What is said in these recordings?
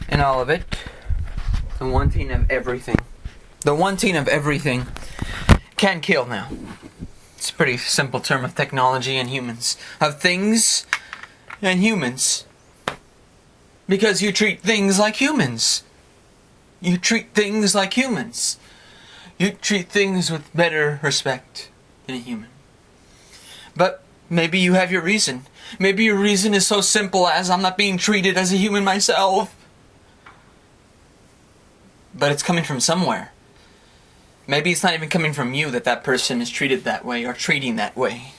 in all of it. The wanting of everything. The wanting of everything can kill now. It's a pretty simple term of technology and humans. Of things and humans. Because you treat things like humans. You treat things like humans. You treat things with better respect than a human. But maybe you have your reason. Maybe your reason is so simple as I'm not being treated as a human myself. But it's coming from somewhere. Maybe it's not even coming from you that person is treated that way or treating that way.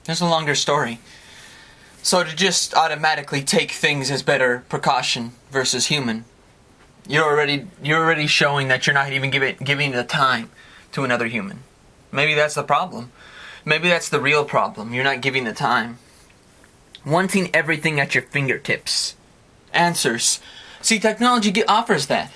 There's a longer story. So to just automatically take things as better precaution versus human, you're already showing that you're not even giving the time to another human. Maybe that's the problem. Maybe that's the real problem. You're not giving the time. Wanting everything at your fingertips. Answers. See, technology offers that,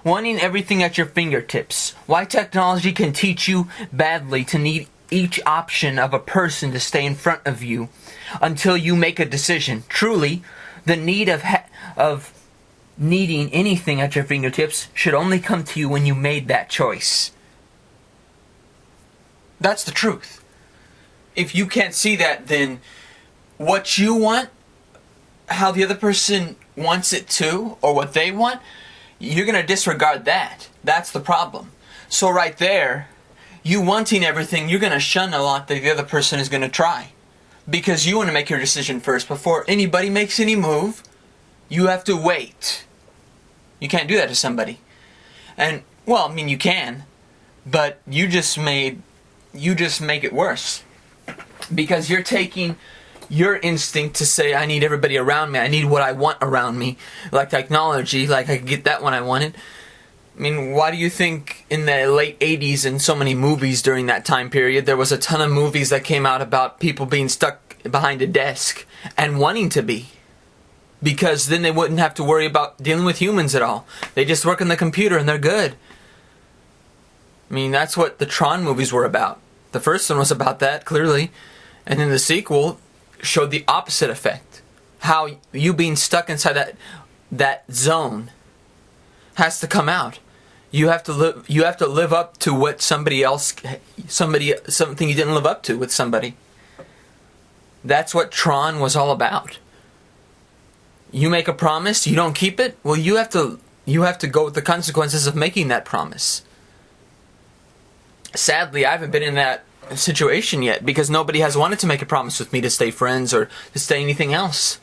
Wanting everything at your fingertips. Why technology can teach you badly to need each option of a person to stay in front of you until you make a decision. Truly, the need of needing anything at your fingertips should only come to you when you made that choice. That's the truth. If you can't see that, then what you want, how the other person wants it too, or what they want, you're going to disregard that. That's the problem. So right there, you wanting everything, you're going to shun a lot that the other person is going to try. Because you want to make your decision first. Before anybody makes any move, you have to wait. You can't do that to somebody. And, well, you can. But you just make it worse. Because you're taking your instinct to say, I need everybody around me. I need what I want around me. Like technology, like I could get that when I wanted. Why do you think in the late 80s and so many movies during that time period, there was a ton of movies that came out about people being stuck behind a desk and wanting to be? Because then they wouldn't have to worry about dealing with humans at all. They just work on the computer and they're good. That's what the Tron movies were about. The first one was about that, clearly. And then the sequel showed the opposite effect. How you being stuck inside that zone has to come out. You have to live up to what something you didn't live up to with somebody. That's what Tron was all about. You make a promise, you don't keep it, well, you have to go with the consequences of making that promise. Sadly, I haven't been in that situation yet because nobody has wanted to make a promise with me to stay friends or to stay anything else.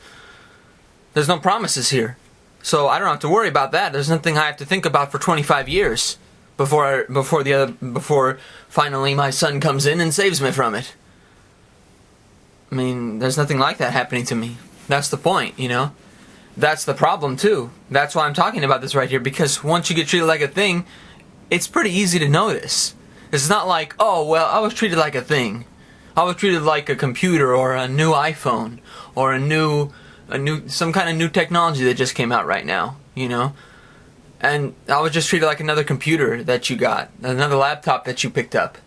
There's no promises here. So I don't have to worry about that. There's nothing I have to think about for 25 years before finally my son comes in and saves me from it. There's nothing like that happening to me. That's the point, That's the problem too. That's why I'm talking about this right here, because once you get treated like a thing, it's pretty easy to notice. It's not like, oh, well, I was treated like a thing. I was treated like a computer or a new iPhone or some kind of new technology that just came out right now, And I was just treated like another computer that you got, another laptop that you picked up.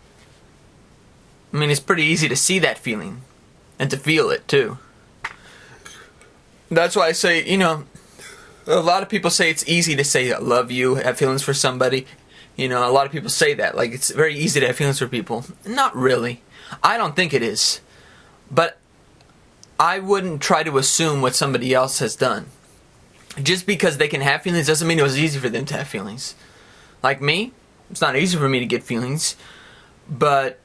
It's pretty easy to see that feeling and to feel it too. That's why I say, a lot of people say it's easy to say I love you, have feelings for somebody. A lot of people say that, like it's very easy to have feelings for people. Not really. I don't think it is. But I wouldn't try to assume what somebody else has done. Just because they can have feelings doesn't mean it was easy for them to have feelings. Like me, it's not easy for me to get feelings. But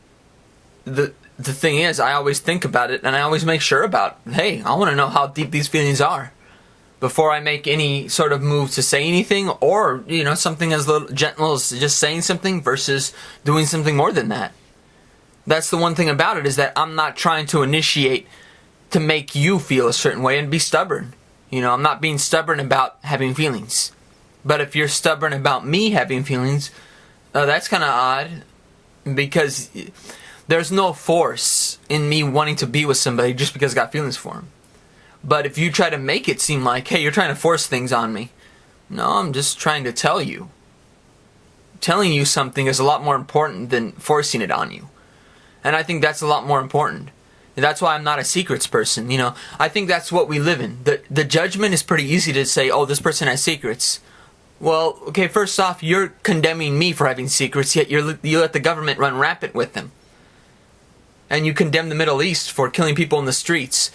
the thing is, I always think about it and I always make sure about, hey, I want to know how deep these feelings are before I make any sort of move to say anything, or, something as little gentle as just saying something versus doing something more than that. That's the one thing about it, is that I'm not trying to initiate to make you feel a certain way and be stubborn. I'm not being stubborn about having feelings. But if you're stubborn about me having feelings, that's kind of odd, because there's no force in me wanting to be with somebody just because I got feelings for them. But if you try to make it seem like, hey, you're trying to force things on me. No, I'm just trying to tell you. Telling you something is a lot more important than forcing it on you. And I think that's a lot more important. That's why I'm not a secrets person. I think that's what we live in. The judgment is pretty easy to say, oh, this person has secrets. Well, okay, first off, you're condemning me for having secrets, yet you let the government run rampant with them. And you condemn the Middle East for killing people in the streets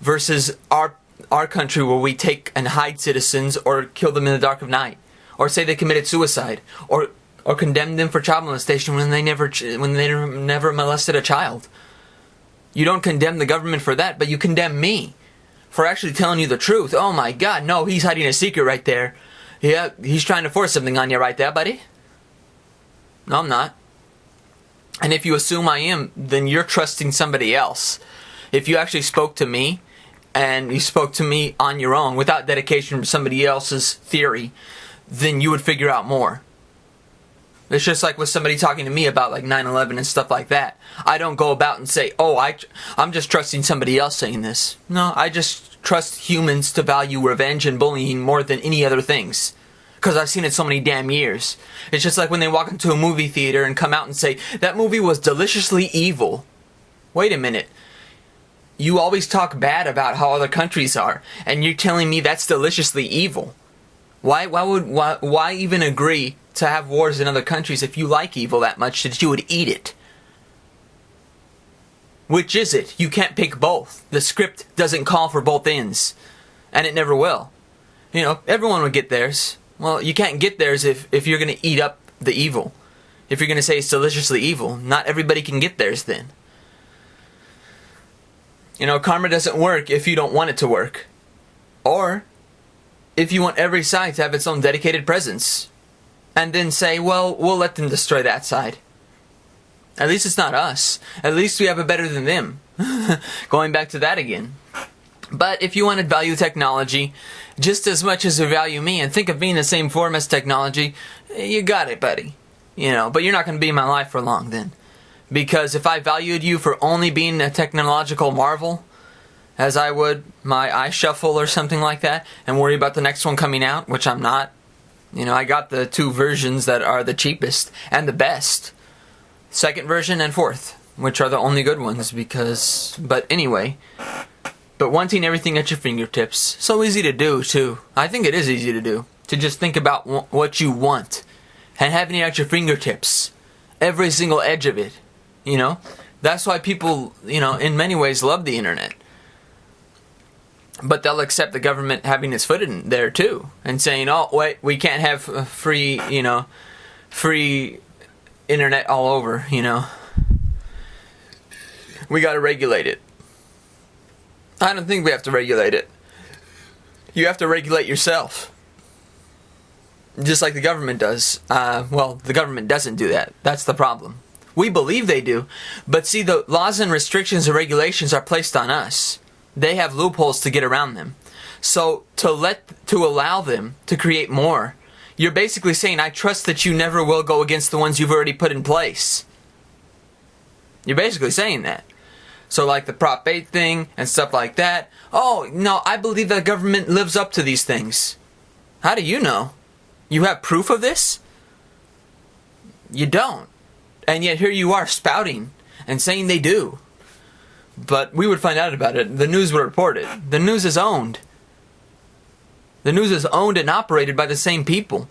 versus our country where we take and hide citizens or kill them in the dark of night, or say they committed suicide, or condemn them for child molestation when they never molested a child. You don't condemn the government for that, but you condemn me for actually telling you the truth. Oh my God, no, he's hiding a secret right there. Yeah, he's trying to force something on you right there, buddy. No, I'm not. And if you assume I am, then you're trusting somebody else. If you actually spoke to me, and you spoke to me on your own without dedication from somebody else's theory, then you would figure out more. It's just like with somebody talking to me about like 9/11 and stuff like that. I don't go about and say, oh, I'm just trusting somebody else saying this. No, I just trust humans to value revenge and bullying more than any other things. Because I've seen it so many damn years. It's just like when they walk into a movie theater and come out and say, that movie was deliciously evil. Wait a minute. You always talk bad about how other countries are, and you're telling me that's deliciously evil. Why even agree to have wars in other countries if you like evil that much that you would eat it? Which is it? You can't pick both. The script doesn't call for both ends, and it never will. Everyone would get theirs. Well, you can't get theirs if you're going to eat up the evil. If you're going to say it's deliciously evil, not everybody can get theirs then. Karma doesn't work if you don't want it to work. Or if you want every side to have its own dedicated presence. And then say, well, we'll let them destroy that side. At least it's not us. At least we have it better than them. Going back to that again. But if you want to value technology just as much as you value me and think of me in the same form as technology, you got it, buddy. But you're not going to be in my life for long then. Because if I valued you for only being a technological marvel, as I would my iShuffle or something like that, and worry about the next one coming out, which I'm not. I got the 2 versions that are the cheapest and the best. 2nd version and 4th, which are the only good ones but anyway. But wanting everything at your fingertips, so easy to do too. I think it is easy to do. To just think about what you want and having it at your fingertips. Every single edge of it. That's why people, in many ways love the internet. But they'll accept the government having its foot in there too. And saying, oh, wait, we can't have free internet all over, We gotta regulate it. I don't think we have to regulate it. You have to regulate yourself. Just like the government does. The government doesn't do that. That's the problem. We believe they do. But see, the laws and restrictions and regulations are placed on us. They have loopholes to get around them. So to allow them to create more, you're basically saying, I trust that you never will go against the ones you've already put in place. You're basically saying that. So like the Prop 8 thing and stuff like that. Oh, no, I believe the government lives up to these things. How do you know? You have proof of this? You don't. And yet here you are spouting and saying they do. But we would find out about it. The news would report it. The news is owned. The news is owned and operated by the same people.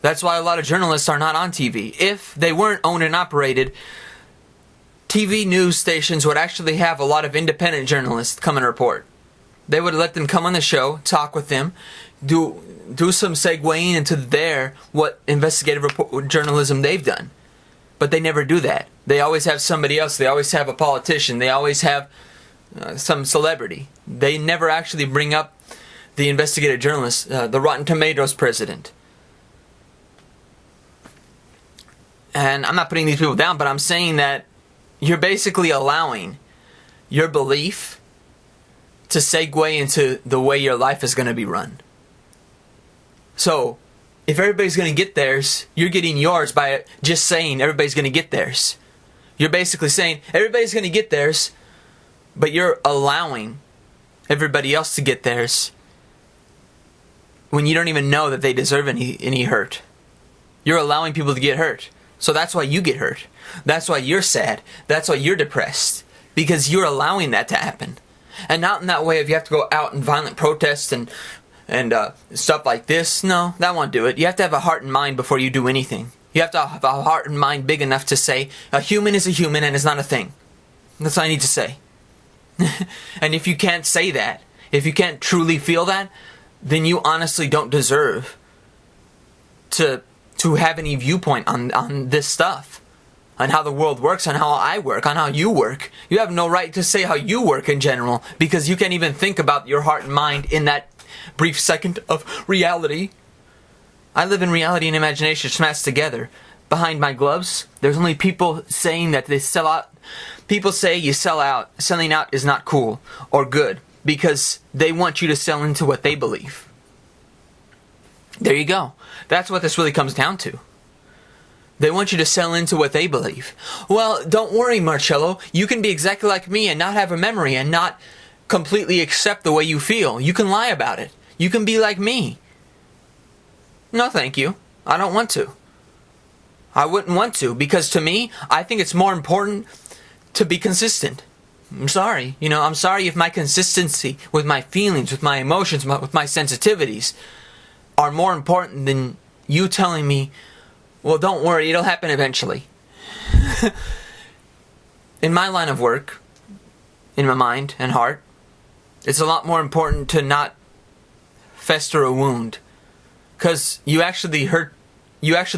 That's why a lot of journalists are not on TV. If they weren't owned and operated, TV news stations would actually have a lot of independent journalists come and report. They would let them come on the show, talk with them, do some segueing into what investigative journalism they've done. But they never do that. They always have somebody else. They always have a politician. They always have some celebrity. They never actually bring up the investigative journalist, the Rotten Tomatoes president. And I'm not putting these people down, but I'm saying that you're basically allowing your belief to segue into the way your life is going to be run. So, if everybody's going to get theirs, you're getting yours by just saying everybody's going to get theirs. You're basically saying everybody's going to get theirs, but you're allowing everybody else to get theirs when you don't even know that they deserve any hurt. You're allowing people to get hurt. So that's why you get hurt. That's why you're sad. That's why you're depressed. because you're allowing that to happen. And not in that way if you have to go out in violent protests and stuff like this. No, that won't do it. You have to have a heart and mind before you do anything. You have to have a heart and mind big enough to say, a human is a human and is not a thing. That's all I need to say. And if you can't say that, if you can't truly feel that, then you honestly don't deserve to have any viewpoint on this stuff. On how the world works, on how I work, on how you work. You have no right to say how you work in general, because you can't even think about your heart and mind in that brief second of reality. I live in reality and imagination smashed together. Behind my gloves, there's only people saying that they sell out. People say you sell out. Selling out is not cool or good, because they want you to sell into what they believe. There you go. That's what this really comes down to. They want you to sell into what they believe. Well, don't worry, Marcello. You can be exactly like me and not have a memory and not completely accept the way you feel. You can lie about it. You can be like me. No, thank you. I don't want to. I wouldn't want to, because to me, I think it's more important to be consistent. I'm sorry. I'm sorry if my consistency with my feelings, with my emotions, with my sensitivities are more important than you telling me, well, don't worry, it'll happen eventually. In my line of work, in my mind and heart, it's a lot more important to not fester a wound. Because you actually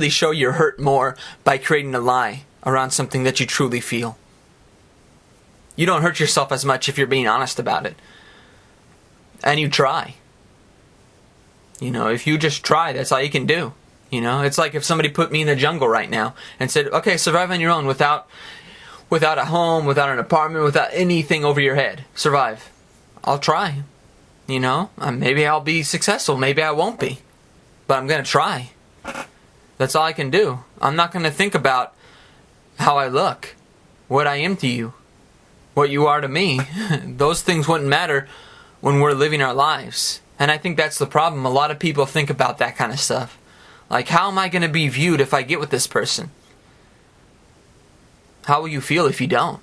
show you're hurt more by creating a lie around something that you truly feel. You don't hurt yourself as much if you're being honest about it. And you try. If you just try, that's all you can do. It's like if somebody put me in the jungle right now and said, okay, survive on your own without a home, without an apartment, without anything over your head. Survive. I'll try. Maybe I'll be successful. Maybe I won't be. But I'm going to try. That's all I can do. I'm not going to think about how I look, what I am to you, what you are to me. Those things wouldn't matter when we're living our lives. And I think that's the problem. A lot of people think about that kind of stuff. Like, how am I going to be viewed if I get with this person? How will you feel if you don't?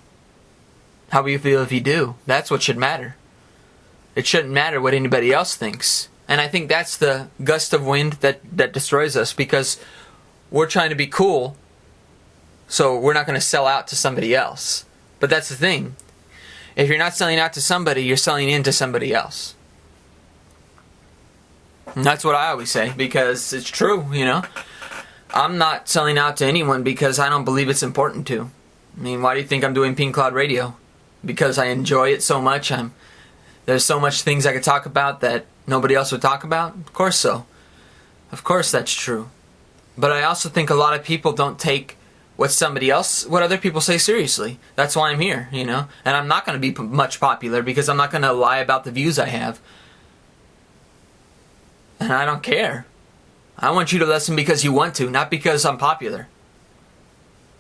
How will you feel if you do? That's what should matter. It shouldn't matter what anybody else thinks. And I think that's the gust of wind that destroys us, because we're trying to be cool, so we're not going to sell out to somebody else. But that's the thing. If you're not selling out to somebody, you're selling into somebody else. And that's what I always say, because it's true, I'm not selling out to anyone because I don't believe it's important to. I mean, why do you think I'm doing Pink Cloud Radio? Because I enjoy it so much. There's so much things I could talk about that nobody else would talk about. Of course so. Of course that's true. But I also think a lot of people don't take what other people say seriously. That's why I'm here, And I'm not going to be much popular, because I'm not going to lie about the views I have. And I don't care. I want you to listen because you want to, not because I'm popular.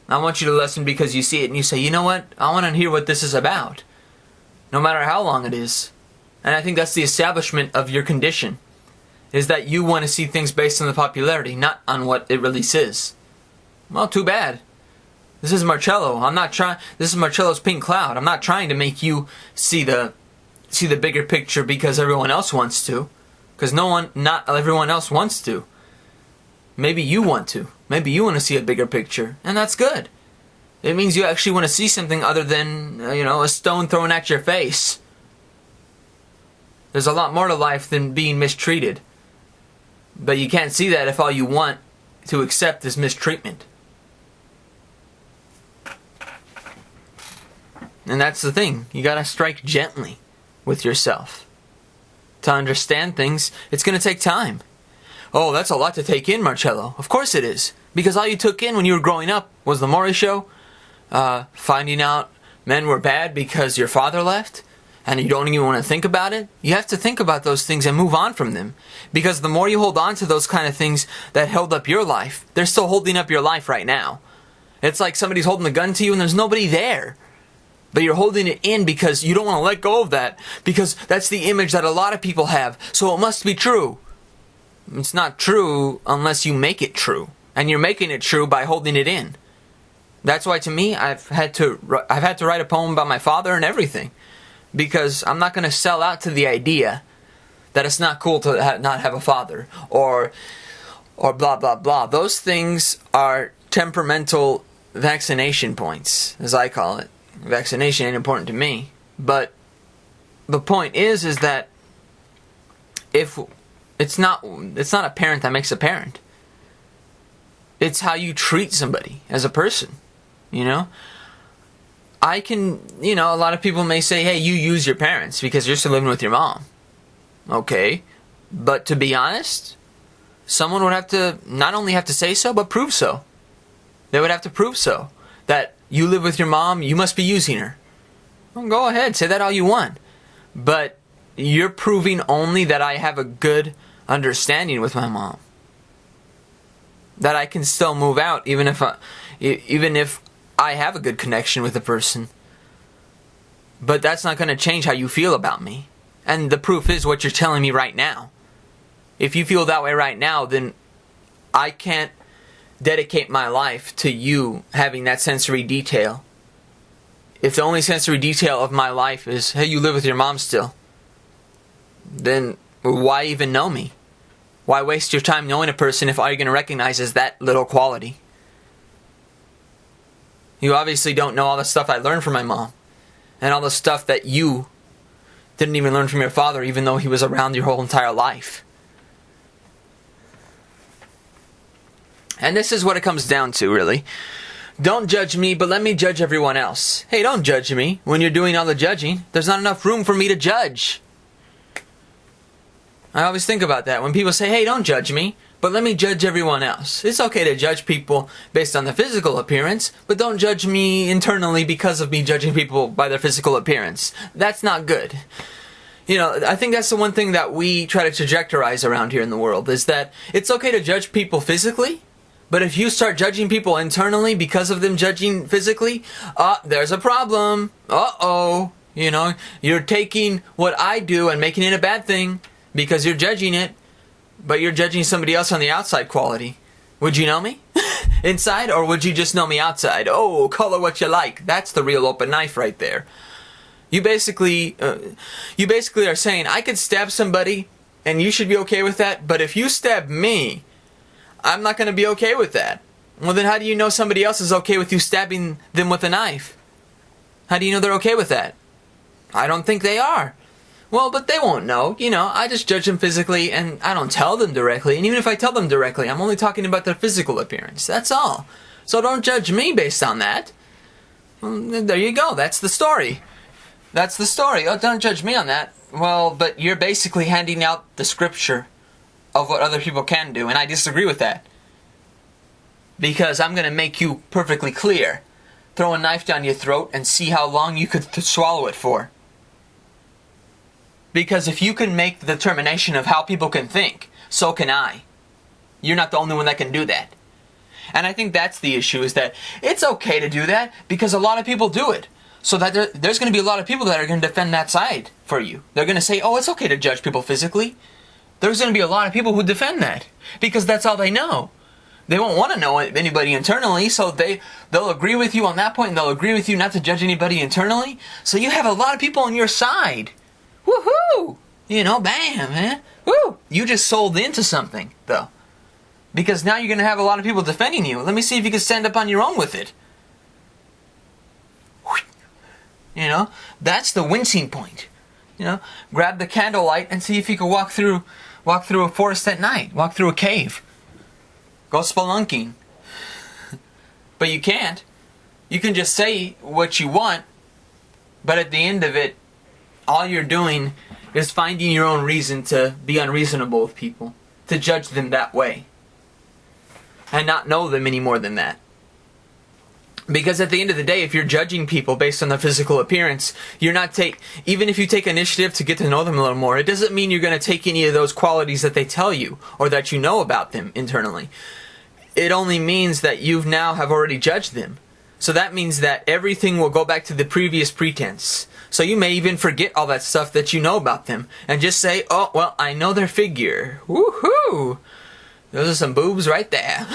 I want you to listen because you see it and you say, you know what? I want to hear what this is about. No matter how long it is. And I think that's the establishment of your condition. Is that you want to see things based on the popularity, not on what it really is. Well, too bad. This is Marcello. This is Marcello's Pink Cloud. I'm not trying to make you see the bigger picture because everyone else wants to. Because not everyone else wants to. Maybe you want to. Maybe you want to see a bigger picture. And that's good. It means you actually want to see something other than, a stone thrown at your face. There's a lot more to life than being mistreated. But you can't see that if all you want to accept is mistreatment. And that's the thing. You gotta strike gently with yourself. To understand things, it's going to take time. Oh, that's a lot to take in, Marcello. Of course it is. Because all you took in when you were growing up was the Maury Show, finding out men were bad because your father left, and you don't even want to think about it. You have to think about those things and move on from them. Because the more you hold on to those kind of things that held up your life, they're still holding up your life right now. It's like somebody's holding a gun to you and there's nobody there. But you're holding it in because you don't want to let go of that. Because that's the image that a lot of people have. So it must be true. It's not true unless you make it true. And you're making it true by holding it in. That's why, to me, I've had to write a poem about my father and everything, because I'm not going to sell out to the idea that it's not cool to not have a father, or blah blah blah. Those things are temperamental vaccination points, as I call it. Vaccination ain't important to me, but the point is that if it's not a parent that makes a parent. It's how you treat somebody as a person, you know? A lot of people may say, hey, you use your parents because you're still living with your mom. Okay, but to be honest, someone would have to not only have to say so, but prove so. They would have to prove so. That you live with your mom, you must be using her. Well, go ahead, say that all you want. But you're proving only that I have a good understanding with my mom. That I can still move out even if I have a good connection with a person. But that's not going to change how you feel about me. And the proof is what you're telling me right now. If you feel that way right now, then I can't dedicate my life to you having that sensory detail. If the only sensory detail of my life is, hey, you live with your mom still, then why even know me? Why waste your time knowing a person if all you're going to recognize is that little quality? You obviously don't know all the stuff I learned from my mom, and all the stuff that you didn't even learn from your father, even though he was around your whole entire life. And this is what it comes down to, really. Don't judge me, but let me judge everyone else. Hey, don't judge me when you're doing all the judging. There's not enough room for me to judge. I always think about that. When people say, hey, don't judge me, but let me judge everyone else. It's okay to judge people based on their physical appearance, but don't judge me internally because of me judging people by their physical appearance. That's not good. You know, I think that's the one thing that we try to trajectorize around here in the world, is that it's okay to judge people physically, but if you start judging people internally because of them judging physically, there's a problem. Uh-oh. You know, you're taking what I do and making it a bad thing because you're judging it, but you're judging somebody else on the outside quality. Would you know me inside, or would you just know me outside? Oh, color what you like. That's the real open knife right there. You basically are saying, I could stab somebody and you should be okay with that, but if you stab me, I'm not going to be okay with that. Well, then how do you know somebody else is okay with you stabbing them with a knife? How do you know they're okay with that? I don't think they are. Well, but they won't know. You know, I just judge them physically and I don't tell them directly. And even if I tell them directly, I'm only talking about their physical appearance. That's all. So don't judge me based on that. Well, there you go. That's the story. That's the story. Oh, don't judge me on that. Well, but you're basically handing out the scripture of what other people can do, and I disagree with that. Because I'm going to make you perfectly clear. Throw a knife down your throat and see how long you could swallow it for. Because if you can make the determination of how people can think, so can I. You're not the only one that can do that. And I think that's the issue, is that it's okay to do that because a lot of people do it. So that there's going to be a lot of people that are going to defend that side for you. They're going to say, oh, it's okay to judge people physically. There's going to be a lot of people who defend that because that's all they know. They won't want to know anybody internally, so they'll agree with you on that point, and they'll agree with you not to judge anybody internally. So you have a lot of people on your side. Woohoo! You know, bam, man. Woo! You just sold into something, though. Because now you're going to have a lot of people defending you. Let me see if you can stand up on your own with it. You know, that's the wincing point. You know, grab the candlelight and see if you can walk through a forest at night. Walk through a cave. Go spelunking. But you can't. You can just say what you want, but at the end of it, all you're doing is finding your own reason to be unreasonable with people, to judge them that way, and not know them any more than that. Because at the end of the day, if you're judging people based on their physical appearance, even if you take initiative to get to know them a little more, it doesn't mean you're going to take any of those qualities that they tell you or that you know about them internally. It only means that you now have already judged them. So that means that everything will go back to the previous pretense. So you may even forget all that stuff that you know about them and just say, oh, well, I know their figure. Woohoo! Those are some boobs right there.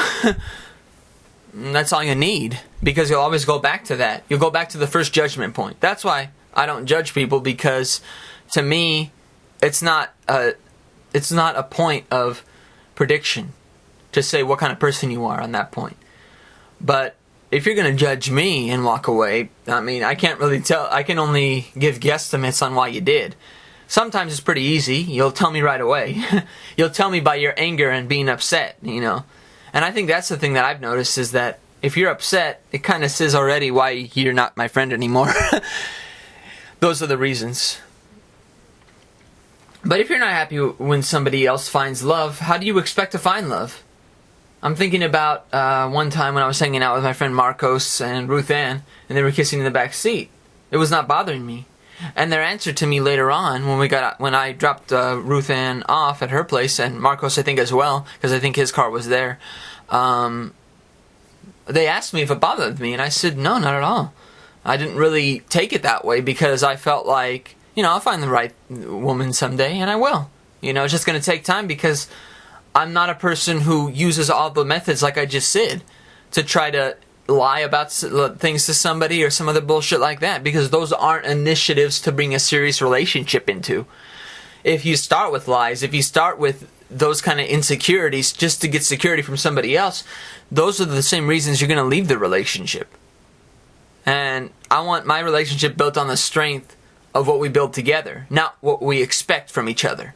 that's all you need, because you'll always go back to that. You'll go back to the first judgment point. That's why I don't judge people, because to me, it's not a point of prediction to say what kind of person you are on that point. But if you're going to judge me and walk away, I mean, I can't really tell. I can only give guesstimates on why you did. Sometimes it's pretty easy. You'll tell me right away. You'll tell me by your anger and being upset, you know. And I think that's the thing that I've noticed, is that if you're upset, it kind of says already why you're not my friend anymore. Those are the reasons. But if you're not happy when somebody else finds love, how do you expect to find love? I'm thinking about one time when I was hanging out with my friend Marcos and Ruthanne, and they were kissing in the back seat. It was not bothering me. And their answer to me later on, when I dropped Ruthanne off at her place, and Marcos I think as well, because I think his car was there, they asked me if it bothered me, and I said no, not at all. I didn't really take it that way, because I felt like, you know, I'll find the right woman someday, and I will. You know, it's just going to take time, because I'm not a person who uses all the methods like I just said to try to lie about things to somebody or some other bullshit like that, because those aren't initiatives to bring a serious relationship into. If you start with lies, if you start with those kind of insecurities just to get security from somebody else, those are the same reasons you're going to leave the relationship. And I want my relationship built on the strength of what we build together, not what we expect from each other.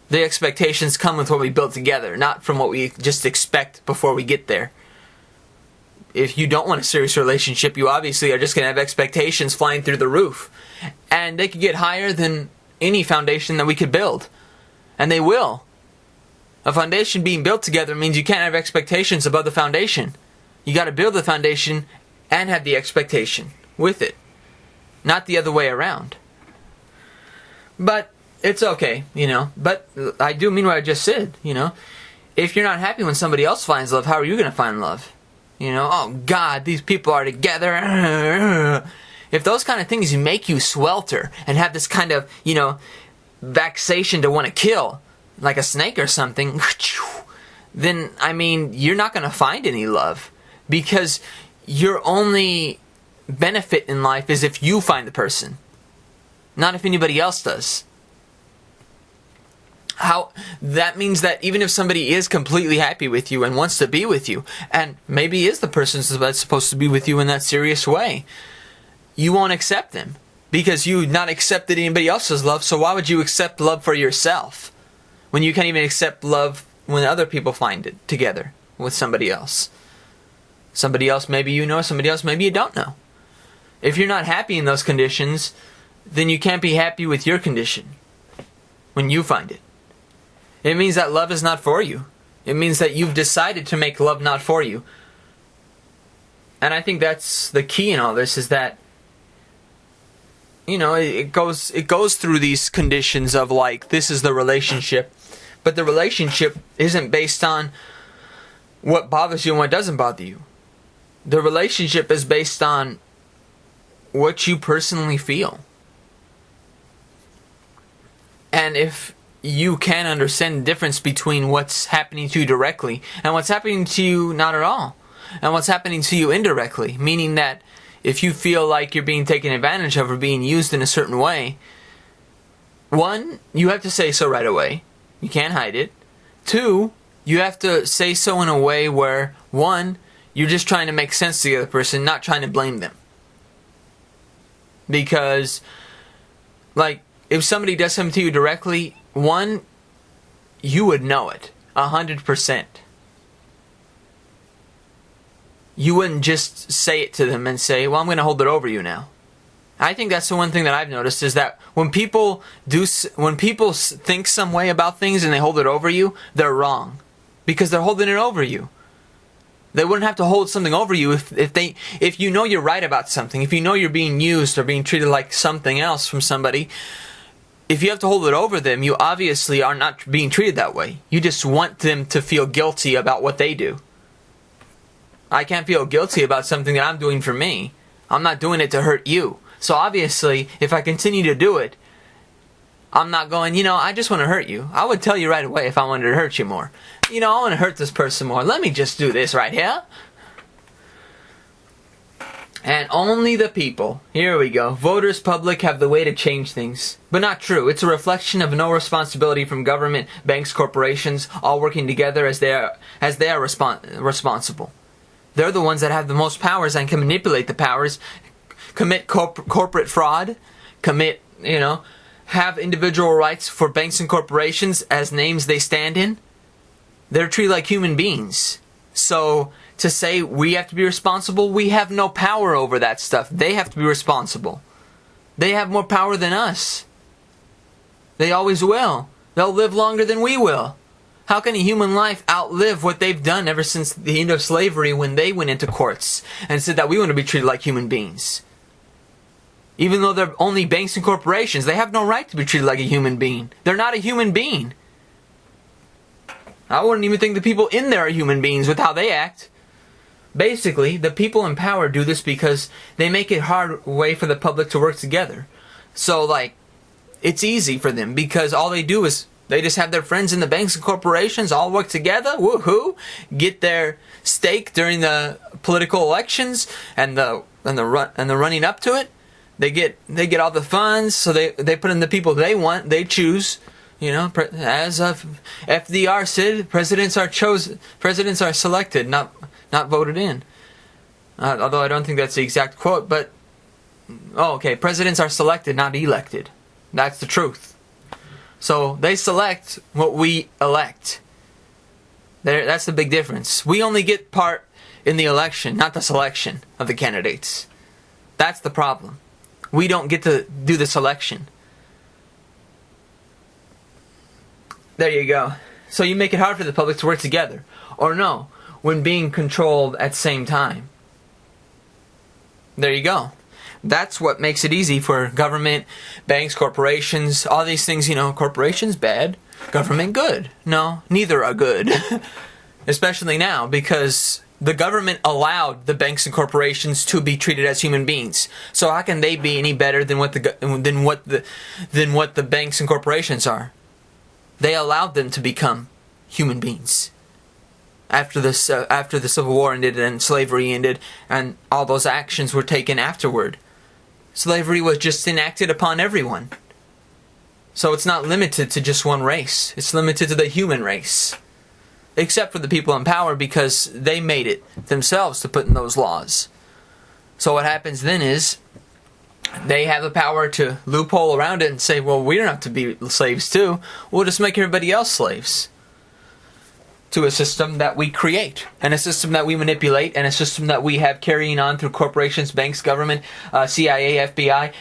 The expectations come with what we build together, not from what we just expect before we get there. If you don't want a serious relationship, you obviously are just going to have expectations flying through the roof. And they could get higher than any foundation that we could build. And they will. A foundation being built together means you can't have expectations above the foundation. You got to build the foundation and have the expectation with it. Not the other way around. But it's okay, you know. But I do mean what I just said, you know. If you're not happy when somebody else finds love, how are you going to find love? You know, oh God, these people are together. If those kind of things make you swelter and have this kind of, you know, vexation to want to kill, like a snake or something, then, I mean, you're not going to find any love. Because your only benefit in life is if you find the person, not if anybody else does. That means that even if somebody is completely happy with you and wants to be with you, and maybe is the person that's supposed to be with you in that serious way, you won't accept them because you've not accepted anybody else's love. So why would you accept love for yourself when you can't even accept love when other people find it together with somebody else? Somebody else maybe you know, somebody else maybe you don't know. If you're not happy in those conditions, then you can't be happy with your condition when you find it. It means that love is not for you. It means that you've decided to make love not for you. And I think that's the key in all this, is that, you know, it goes through these conditions of like, this is the relationship. But the relationship isn't based on what bothers you and what doesn't bother you. The relationship is based on what you personally feel. And if you can understand the difference between what's happening to you directly and what's happening to you not at all, and what's happening to you indirectly, meaning that if you feel like you're being taken advantage of or being used in a certain way, one, you have to say so right away. You can't hide it. Two, you have to say so in a way where, one, you're just trying to make sense to the other person, not trying to blame them. Because, like, if somebody does something to you directly, one, you would know it 100%. You wouldn't just say it to them and say, well, I'm going to hold it over you now. I think that's the one thing that I've noticed, is that when people think some way about things and they hold it over you, they're wrong. Because they're holding it over you. They wouldn't have to hold something over you if you know you're right about something, if you know you're being used or being treated like something else from somebody. If you have to hold it over them, you obviously are not being treated that way. You just want them to feel guilty about what they do. I can't feel guilty about something that I'm doing for me. I'm not doing it to hurt you. So obviously, if I continue to do it, I'm not going, I just want to hurt you. I would tell you right away if I wanted to hurt you more. I want to hurt this person more. Let me just do this right here. And only the people, here we go, voters, public, have the way to change things. But not true. It's a reflection of no responsibility from government, banks, corporations, all working together as they are responsible. They're the ones that have the most powers and can manipulate the powers, commit corporate fraud, have individual rights for banks and corporations as names they stand in. They're treated like human beings. So to say we have to be responsible, we have no power over that stuff. They have to be responsible. They have more power than us. They always will. They'll live longer than we will. How can a human life outlive what they've done ever since the end of slavery, when they went into courts and said that we want to be treated like human beings? Even though they're only banks and corporations, they have no right to be treated like a human being. They're not a human being. I wouldn't even think the people in there are human beings with how they act. Basically, the people in power do this because they make it hard way for the public to work together. So, it's easy for them because all they do is they just have their friends in the banks and corporations all work together, woohoo, get their stake during the political elections and the running up to it. They get all the funds, so they put in the people they want, they choose. As of FDR said, presidents are selected, not voted in. Although I don't think that's the exact quote, but presidents are selected, not elected. That's the truth. So they select what we elect. That's the big difference. We only get part in the election, not the selection of the candidates. That's the problem. We don't get to do the selection. There you go. So you make it hard for the public to work together. Or no, when being controlled at the same time. There you go. That's what makes it easy for government, banks, corporations, all these things, corporations bad, government good. No, neither are good. Especially now, because the government allowed the banks and corporations to be treated as human beings. So how can they be any better than what the banks and corporations are? They allowed them to become human beings. After the Civil War ended and slavery ended and all those actions were taken afterward, slavery was just enacted upon everyone. So it's not limited to just one race. It's limited to the human race. Except for the people in power, because they made it themselves to put in those laws. So what happens then is they have the power to loophole around it and say, well, we don't have to be slaves too. We'll just make everybody else slaves. To a system that we create, and a system that we manipulate, and a system that we have carrying on through corporations, banks, government, CIA, FBI,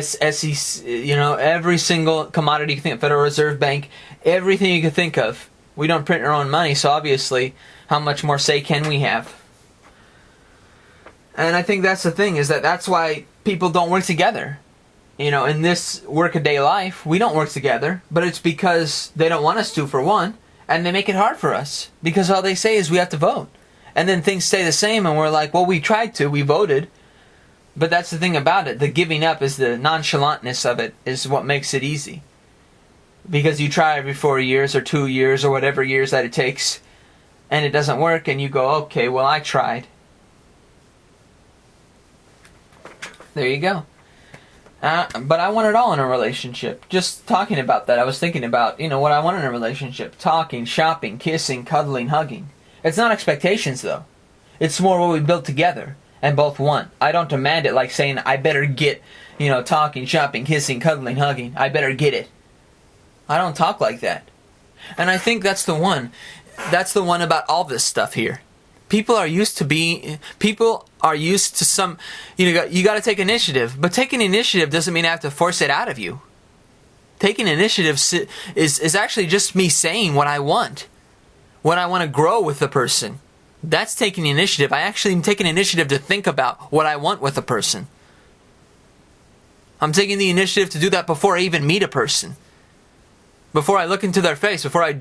SEC, every single commodity you think, Federal Reserve Bank, everything you can think of. We don't print our own money, so obviously, how much more say can we have? And I think that's the thing, is that's why people don't work together. In this workaday life, we don't work together, but it's because they don't want us to, for one, and they make it hard for us, because all they say is we have to vote. And then things stay the same, and we're like, well, we tried to, we voted. But that's the thing about it, the giving up is the nonchalantness of it, is what makes it easy. Because you try every 4 years, or 2 years, or whatever years that it takes, and it doesn't work, and you go, okay, well, I tried. There you go. But I want it all in a relationship. Just talking about that, I was thinking about, what I want in a relationship. Talking, shopping, kissing, cuddling, hugging. It's not expectations, though. It's more what we build together and both want. I don't demand it like saying, I better get, talking, shopping, kissing, cuddling, hugging. I better get it. I don't talk like that. And I think that's the one. That's the one about all this stuff here. People are used to some, you got to take initiative. But taking initiative doesn't mean I have to force it out of you. Taking initiative is actually just me saying what I want. What I want to grow with the person. That's taking initiative. I actually am taking initiative to think about what I want with a person. I'm taking the initiative to do that before I even meet a person. Before I look into their face. Before I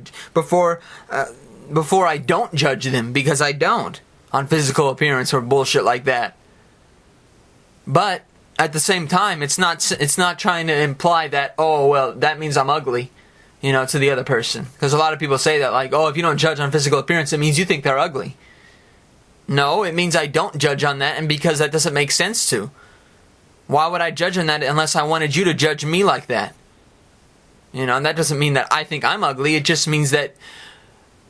don't judge them, because I don't on physical appearance or bullshit like that. But at the same time, it's not trying to imply that, oh, well, that means I'm ugly, to the other person. Because a lot of people say that, like, oh, if you don't judge on physical appearance, it means you think they're ugly. No, it means I don't judge on that, and because that doesn't make sense to. Why would I judge on that unless I wanted you to judge me like that? And that doesn't mean that I think I'm ugly. It just means that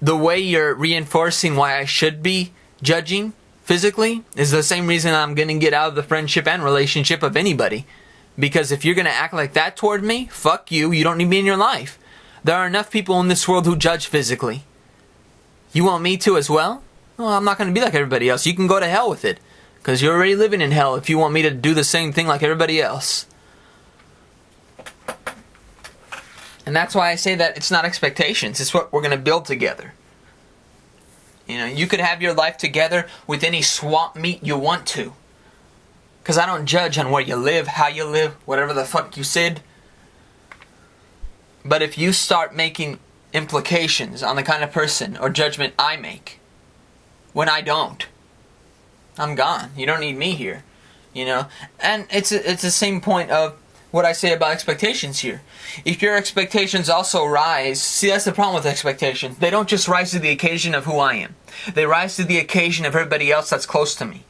the way you're reinforcing why I should be judging physically is the same reason I'm going to get out of the friendship and relationship of anybody. Because if you're going to act like that toward me, fuck you. You don't need me in your life. There are enough people in this world who judge physically. You want me to as well? Well, I'm not going to be like everybody else. You can go to hell with it. Because you're already living in hell if you want me to do the same thing like everybody else. And that's why I say that it's not expectations. It's what we're going to build together. You could have your life together with any swamp meat you want to. Because I don't judge on where you live, how you live, whatever the fuck you said. But if you start making implications on the kind of person or judgment I make, when I don't, I'm gone. You don't need me here. And it's the same point of what I say about expectations here. If your expectations also rise, see, that's the problem with expectations. They don't just rise to the occasion of who I am. They rise to the occasion of everybody else that's close to me.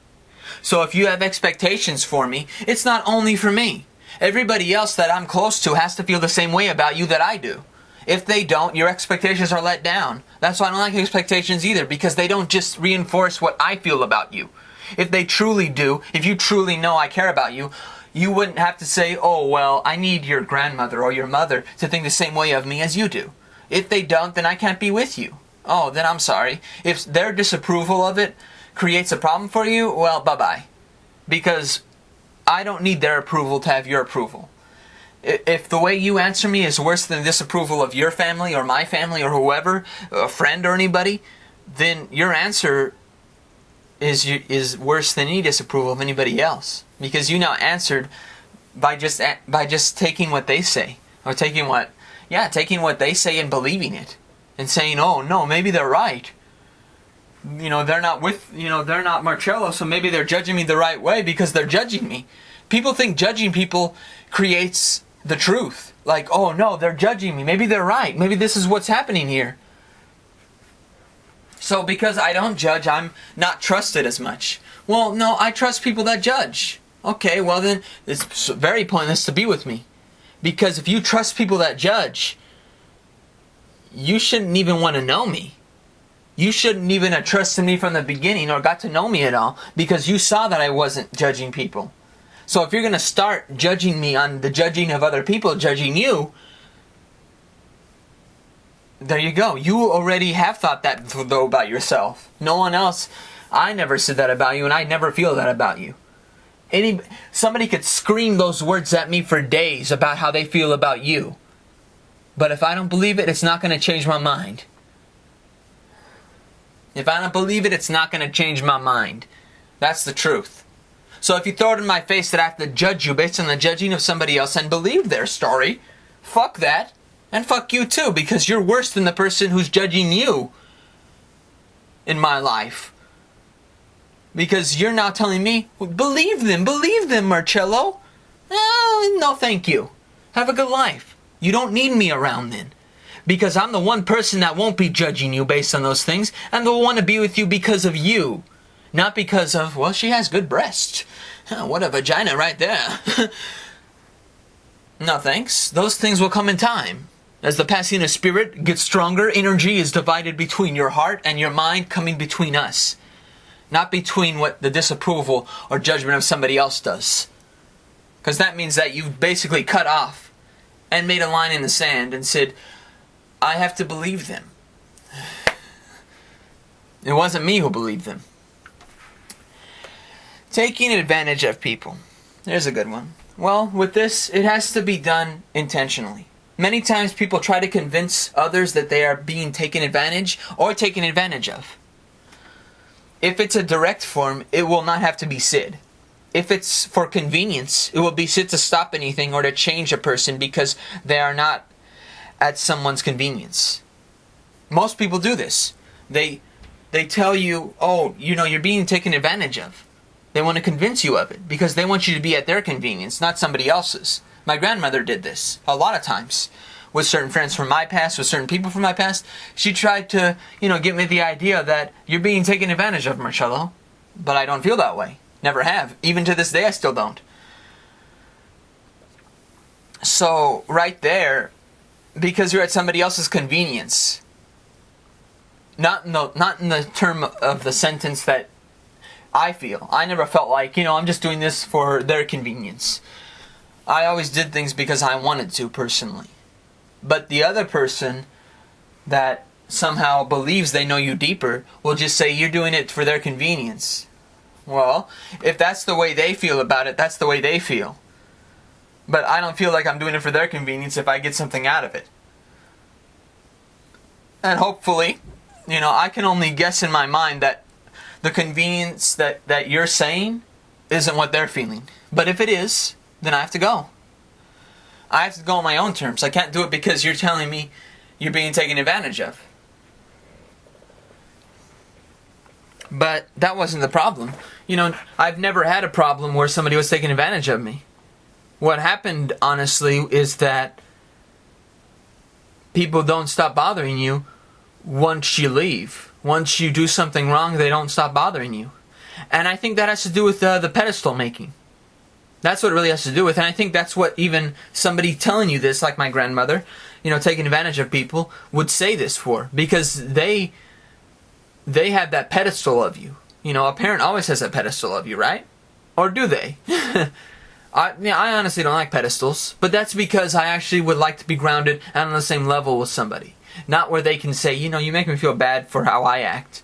So if you have expectations for me, it's not only for me. Everybody else that I'm close to has to feel the same way about you that I do. If they don't, your expectations are let down. That's why I don't like expectations either, because they don't just reinforce what I feel about you. If they truly do, if you truly know I care about you, you wouldn't have to say, oh, well, I need your grandmother or your mother to think the same way of me as you do. If they don't, then I can't be with you. Oh, then I'm sorry. If their disapproval of it creates a problem for you, well, bye-bye. Because I don't need their approval to have your approval. If the way you answer me is worse than the disapproval of your family or my family or whoever, a friend or anybody, then your answer is worse than any disapproval of anybody else, because you now answered by just taking what they say, or taking what they say and believing it, and saying, oh no, maybe they're right. They're not Marcello, so maybe they're judging me the right way because they're judging me. People think judging people creates the truth. Like, oh no, they're judging me. Maybe they're right. Maybe this is what's happening here. So because I don't judge, I'm not trusted as much. Well, no, I trust people that judge. Okay, well then, it's very pointless to be with me. Because if you trust people that judge, you shouldn't even want to know me. You shouldn't even have trusted me from the beginning or got to know me at all, because you saw that I wasn't judging people. So if you're going to start judging me on the judging of other people judging you, there you go. You already have thought that though about yourself. No one else. I never said that about you, and I never feel that about you. Somebody could scream those words at me for days about how they feel about you. But if I don't believe it, it's not going to change my mind. If I don't believe it, it's not going to change my mind. That's the truth. So if you throw it in my face that I have to judge you based on the judging of somebody else and believe their story, fuck that. And fuck you too, because you're worse than the person who's judging you in my life. Because you're now telling me, believe them, Marcello. Oh, no thank you. Have a good life. You don't need me around then. Because I'm the one person that won't be judging you based on those things, and they'll want to be with you because of you. Not because of, well, she has good breasts. What a vagina right there. No thanks. Those things will come in time. As the passing of spirit gets stronger, energy is divided between your heart and your mind, coming between us. Not between what the disapproval or judgment of somebody else does. Because that means that you've basically cut off and made a line in the sand and said, I have to believe them. It wasn't me who believed them. Taking advantage of people. There's a good one. Well, with this, it has to be done intentionally. Many times people try to convince others that they are being taken advantage or taken advantage of. If it's a direct form, it will not have to be said. If it's for convenience, it will be said to stop anything or to change a person because they are not at someone's convenience. Most people do this. They tell you, oh, you're being taken advantage of. They want to convince you of it because they want you to be at their convenience, not somebody else's. My grandmother did this a lot of times with certain friends from my past, with certain people from my past. She tried to, give me the idea that you're being taken advantage of, Marcello. But I don't feel that way. Never have. Even to this day, I still don't. So, right there, because you're at somebody else's convenience, not in the term of the sentence that I feel. I never felt like, I'm just doing this for their convenience. I always did things because I wanted to, personally. But the other person that somehow believes they know you deeper will just say you're doing it for their convenience. Well, if that's the way they feel about it, that's the way they feel. But I don't feel like I'm doing it for their convenience if I get something out of it. And hopefully, I can only guess in my mind that the convenience that you're saying isn't what they're feeling. But if it is, then I have to go. I have to go on my own terms. I can't do it because you're telling me you're being taken advantage of. But that wasn't the problem. I've never had a problem where somebody was taking advantage of me. What happened, honestly, is that people don't stop bothering you once you leave. Once you do something wrong, they don't stop bothering you. And I think that has to do with the pedestal making. That's what it really has to do with. And I think that's what even somebody telling you this, like my grandmother, taking advantage of people, would say this for. Because they have that pedestal of you. A parent always has that pedestal of you, right? Or do they? I honestly don't like pedestals. But that's because I actually would like to be grounded and on the same level with somebody. Not where they can say, you make me feel bad for how I act.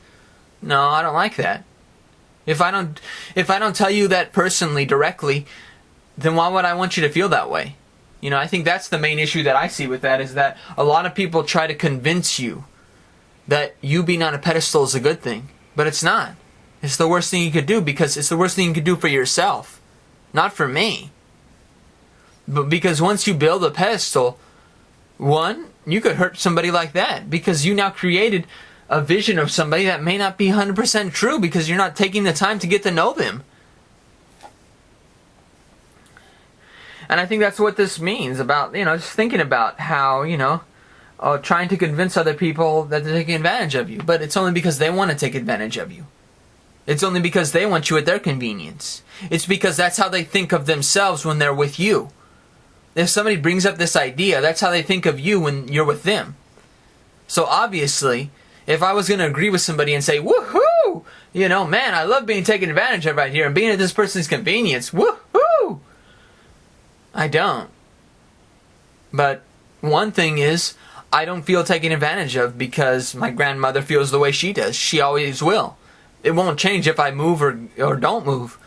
No, I don't like that. If I don't tell you that personally, directly, then why would I want you to feel that way? I think that's the main issue that I see with that, is that a lot of people try to convince you that you being on a pedestal is a good thing. But it's not. It's the worst thing you could do, because it's the worst thing you could do for yourself. Not for me. But because once you build a pedestal, one, you could hurt somebody like that, because you now created a vision of somebody that may not be 100% true, because you're not taking the time to get to know them. And I think that's what this means about, just thinking about how, trying to convince other people that they're taking advantage of you. But it's only because they want to take advantage of you. It's only because they want you at their convenience. It's because that's how they think of themselves when they're with you. If somebody brings up this idea, that's how they think of you when you're with them. So obviously, if I was going to agree with somebody and say, woohoo, man, I love being taken advantage of right here and being at this person's convenience, woohoo, I don't. But one thing is, I don't feel taken advantage of because my grandmother feels the way she does. She always will. It won't change if I move or don't move.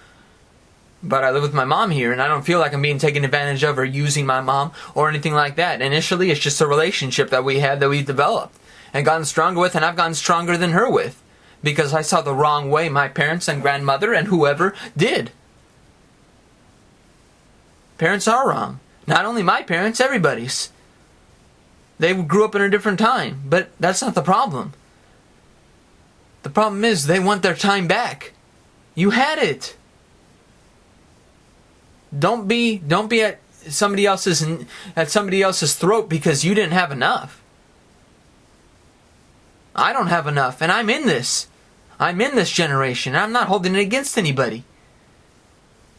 But I live with my mom here, and I don't feel like I'm being taken advantage of or using my mom or anything like that. Initially, it's just a relationship that we had, that we developed and gotten stronger with, and I've gotten stronger than her with, because I saw the wrong way my parents and grandmother and whoever did. Parents are wrong. Not only my parents, everybody's. They grew up in a different time, but that's not the problem. The problem is they want their time back. You had it. Don't be at somebody else's throat because you didn't have enough. I don't have enough, and I'm in this. I'm in this generation. I'm not holding it against anybody.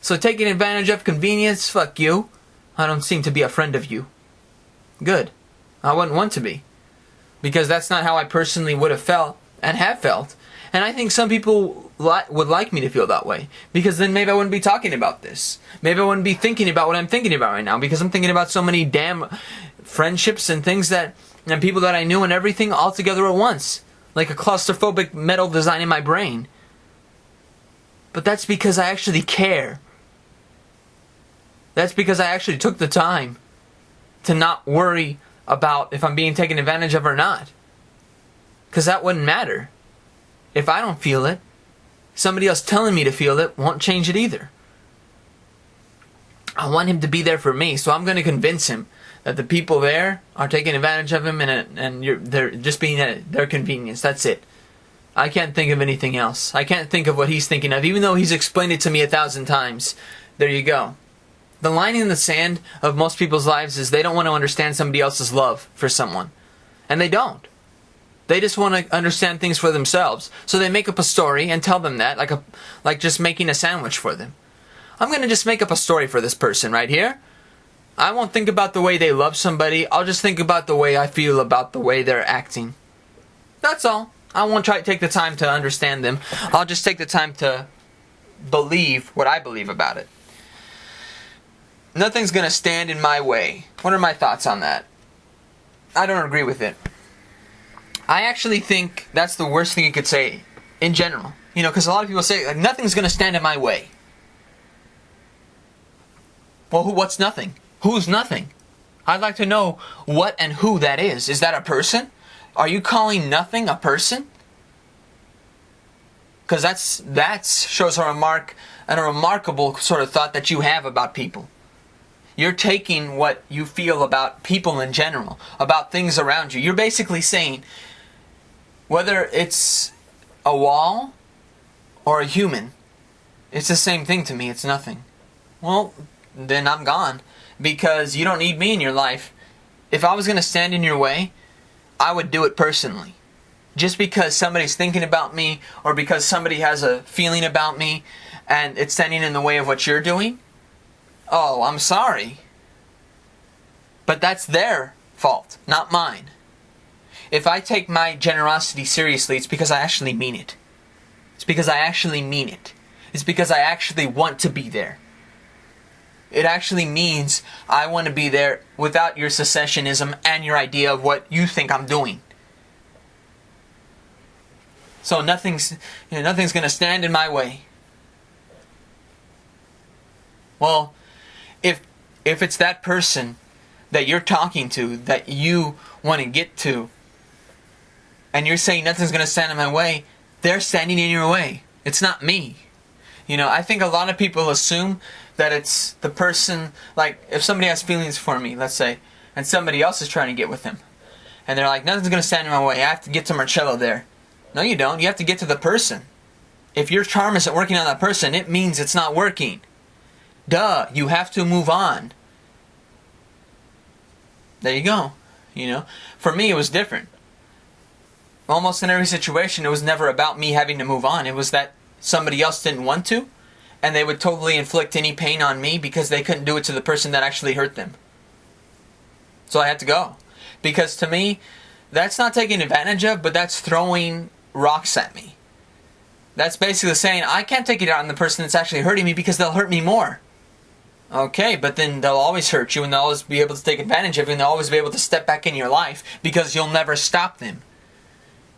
So taking advantage of convenience, fuck you. I don't seem to be a friend of you. Good. I wouldn't want to be. Because that's not how I personally would have felt and have felt. And I think some people would like me to feel that way. Because then maybe I wouldn't be talking about this. Maybe I wouldn't be thinking about what I'm thinking about right now. Because I'm thinking about so many damn friendships and things and people that I knew and everything all together at once. Like a claustrophobic metal design in my brain. But that's because I actually care. That's because I actually took the time to not worry about if I'm being taken advantage of or not. Because that wouldn't matter. If I don't feel it, somebody else telling me to feel it won't change it either. I want him to be there for me, so I'm going to convince him that the people there are taking advantage of him and they're just being at their convenience. That's it. I can't think of anything else. I can't think of what he's thinking of, even though he's explained it to me 1,000 times. There you go. The line in the sand of most people's lives is they don't want to understand somebody else's love for someone. And they don't. They just want to understand things for themselves. So they make up a story and tell them that, like just making a sandwich for them. I'm going to just make up a story for this person right here. I won't think about the way they love somebody. I'll just think about the way I feel about the way they're acting. That's all. I won't try to take the time to understand them. I'll just take the time to believe what I believe about it. Nothing's going to stand in my way. What are my thoughts on that? I don't agree with it. I actually think that's the worst thing you could say in general. You know, because a lot of people say, like, nothing's going to stand in my way. Well, what's nothing? Who's nothing? I'd like to know what and who that is. Is that a person? Are you calling nothing a person? Because that shows a remarkable sort of thought that you have about people. You're taking what you feel about people in general, about things around you. You're basically saying, whether it's a wall or a human, it's the same thing to me. It's nothing. Well, then I'm gone. Because you don't need me in your life. If I was going to stand in your way, I would do it personally. Just because somebody's thinking about me, or because somebody has a feeling about me, and it's standing in the way of what you're doing, oh, I'm sorry. But that's their fault, not mine. If I take my generosity seriously, it's because I actually mean it. It's because I actually mean it. It's because I actually want to be there. It actually means I want to be there without your secessionism and your idea of what you think I'm doing. So nothing's going to stand in my way. Well, if it's that person that you're talking to, that you want to get to, and you're saying nothing's going to stand in my way, they're standing in your way. It's not me. You know, I think a lot of people assume that it's the person, like, if somebody has feelings for me, let's say, and somebody else is trying to get with him, and they're like, nothing's going to stand in my way, I have to get to Marcello there. No, you don't. You have to get to the person. If your charm isn't working on that person, it means it's not working. Duh, you have to move on. There you go. You know, for me it was different. Almost in every situation, it was never about me having to move on. It was that somebody else didn't want to, and they would totally inflict any pain on me because they couldn't do it to the person that actually hurt them. So I had to go. Because to me, that's not taking advantage of, but that's throwing rocks at me. That's basically saying, I can't take it out on the person that's actually hurting me because they'll hurt me more. Okay, but then they'll always hurt you, and they'll always be able to take advantage of you, and they'll always be able to step back in your life because you'll never stop them.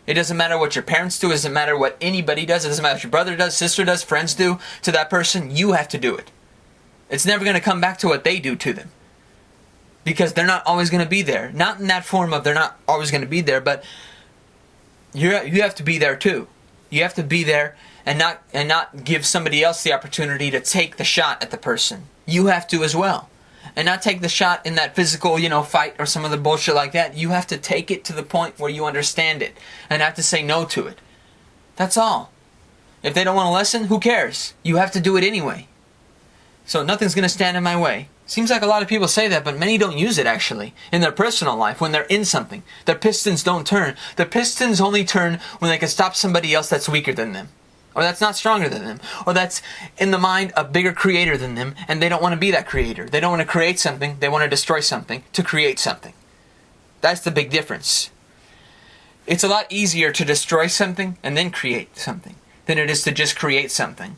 It doesn't matter what your parents do. It doesn't matter what anybody does. It doesn't matter what your brother does, sister does, friends do to that person. You have to do it. It's never going to come back to what they do to them. Because they're not always going to be there. Not in that form of they're not always going to be there, but you have to be there too. You have to be there and not give somebody else the opportunity to take the shot at the person. You have to as well. And not take the shot in that physical, fight or some other bullshit like that. You have to take it to the point where you understand it and have to say no to it. That's all. If they don't want to listen, who cares? You have to do it anyway. So nothing's going to stand in my way. Seems like a lot of people say that, but many don't use it actually in their personal life when they're in something. Their pistons don't turn. Their pistons only turn when they can stop somebody else that's weaker than them. Or that's not stronger than them. Or that's in the mind a bigger creator than them, and they don't want to be that creator. They don't want to create something. They want to destroy something to create something. That's the big difference. It's a lot easier to destroy something and then create something than it is to just create something.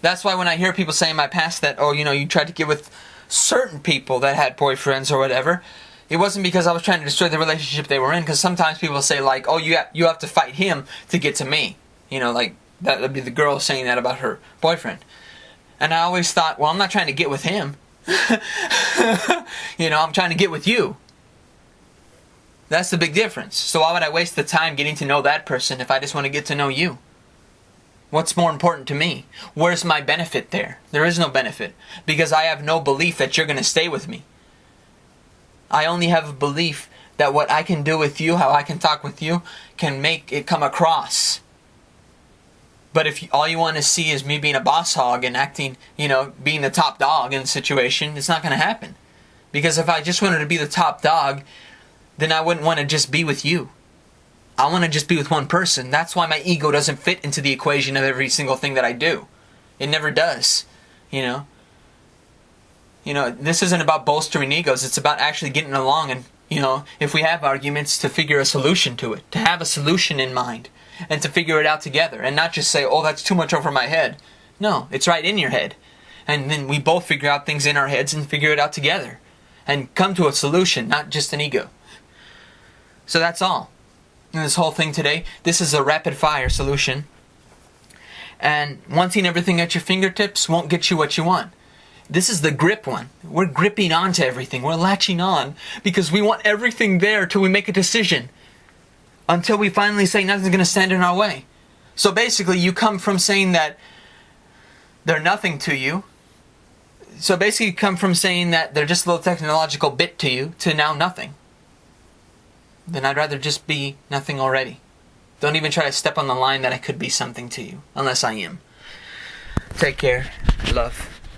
That's why when I hear people say in my past that, you tried to get with certain people that had boyfriends or whatever, it wasn't because I was trying to destroy the relationship they were in, because sometimes people say like, you have to fight him to get to me. Like that would be the girl saying that about her boyfriend. And I always thought, well, I'm not trying to get with him. I'm trying to get with you. That's the big difference. So why would I waste the time getting to know that person if I just want to get to know you? What's more important to me? Where's my benefit there? There is no benefit, because I have no belief that you're going to stay with me. I only have a belief that what I can do with you, how I can talk with you, can make it come across. But if all you want to see is me being a boss hog and acting, being the top dog in the situation, it's not going to happen. Because if I just wanted to be the top dog, then I wouldn't want to just be with you. I want to just be with one person. That's why my ego doesn't fit into the equation of every single thing that I do. It never does, this isn't about bolstering egos. It's about actually getting along and, if we have arguments, to figure a solution to it. To have a solution in mind. And to figure it out together. And not just say, oh, that's too much over my head. No, it's right in your head. And then we both figure out things in our heads and figure it out together. And come to a solution, not just an ego. So that's all. In this whole thing today, this is a rapid fire solution. And wanting everything at your fingertips won't get you what you want. This is the grip one. We're gripping onto everything. We're latching on because we want everything there till we make a decision. Until we finally say nothing's going to stand in our way. So basically, you come from saying that they're nothing to you. So basically, you come from saying that they're just a little technological bit to you to now nothing. Then I'd rather just be nothing already. Don't even try to step on the line that I could be something to you. Unless I am. Take care. Love.